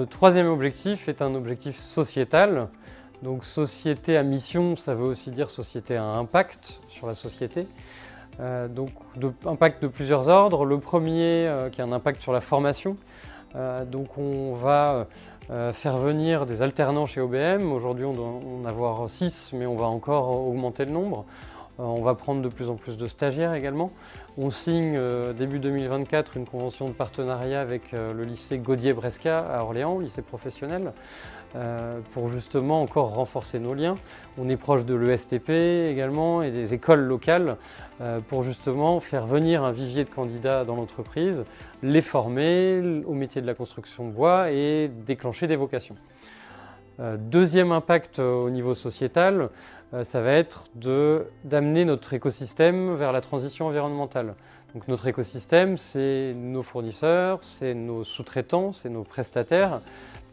le troisième objectif est un objectif sociétal. Donc société à mission, ça veut aussi dire société à impact sur la société. Impact de plusieurs ordres. Le premier qui a un impact sur la formation. Donc on va faire venir des alternants chez OBM. Aujourd'hui on doit en avoir 6, mais on va encore augmenter le nombre. On va prendre de plus en plus de stagiaires également. On signe début 2024 une convention de partenariat avec le lycée Gaudier-Bresca à Orléans, lycée professionnel, pour justement encore renforcer nos liens. On est proche de l'ESTP également et des écoles locales pour justement faire venir un vivier de candidats dans l'entreprise, les former au métier de la construction de bois et déclencher des vocations. Deuxième impact au niveau sociétal, ça va être d'amener notre écosystème vers la transition environnementale. Donc notre écosystème, c'est nos fournisseurs, c'est nos sous-traitants, c'est nos prestataires.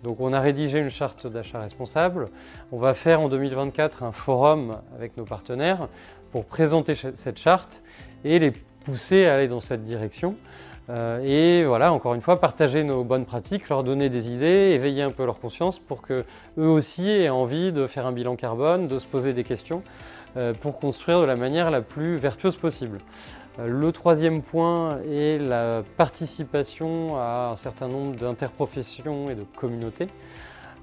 Donc on a rédigé une charte d'achat responsable. On va faire en 2024 un forum avec nos partenaires pour présenter cette charte et les pousser à aller dans cette direction. Et voilà, encore une fois, partager nos bonnes pratiques, leur donner des idées, éveiller un peu leur conscience pour qu'eux aussi aient envie de faire un bilan carbone, de se poser des questions pour construire de la manière la plus vertueuse possible. Le troisième point est la participation à un certain nombre d'interprofessions et de communautés.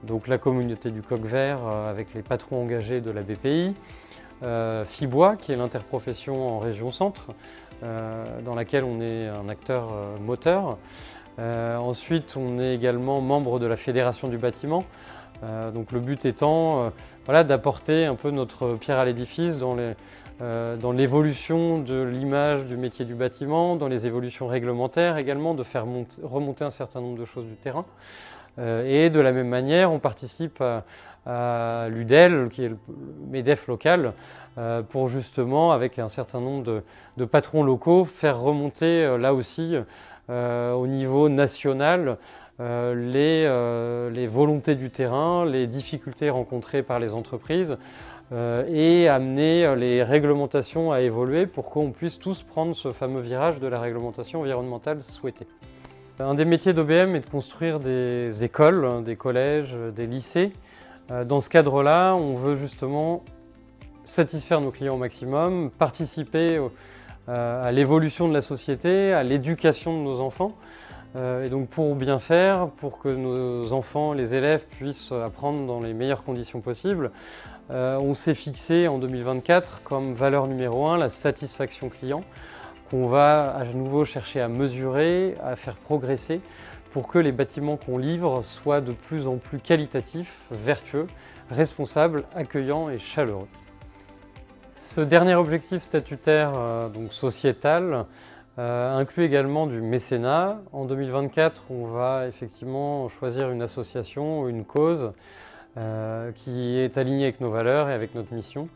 Donc la communauté du Coq Vert avec les patrons engagés de la BPI, FIBOIS qui est l'interprofession en région centre, dans laquelle on est un acteur moteur. Ensuite, on est également membre de la Fédération du bâtiment. Donc le but étant d'apporter un peu notre pierre à l'édifice dans l'évolution de l'image du métier du bâtiment, dans les évolutions réglementaires également, de faire remonter un certain nombre de choses du terrain. Et de la même manière, on participe à l'UDEL, qui est le MEDEF local, pour justement, avec un certain nombre de patrons locaux, faire remonter là aussi au niveau national les volontés du terrain, les difficultés rencontrées par les entreprises et amener les réglementations à évoluer pour qu'on puisse tous prendre ce fameux virage de la réglementation environnementale souhaitée. Un des métiers d'OBM est de construire des écoles, des collèges, des lycées. Dans ce cadre-là, on veut justement satisfaire nos clients au maximum, participer à l'évolution de la société, à l'éducation de nos enfants. Et donc pour bien faire, pour que nos enfants, les élèves puissent apprendre dans les meilleures conditions possibles, on s'est fixé en 2024 comme valeur numéro 1 la satisfaction client, qu'on va à nouveau chercher à mesurer, à faire progresser pour que les bâtiments qu'on livre soient de plus en plus qualitatifs, vertueux, responsables, accueillants et chaleureux. Ce dernier objectif statutaire, donc sociétal, inclut également du mécénat. En 2024, on va effectivement choisir une association ou une cause qui est alignée avec nos valeurs et avec notre mission.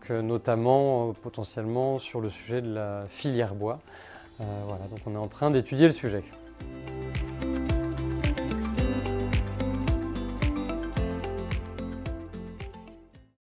Notamment potentiellement sur le sujet de la filière bois. Donc on est en train d'étudier le sujet.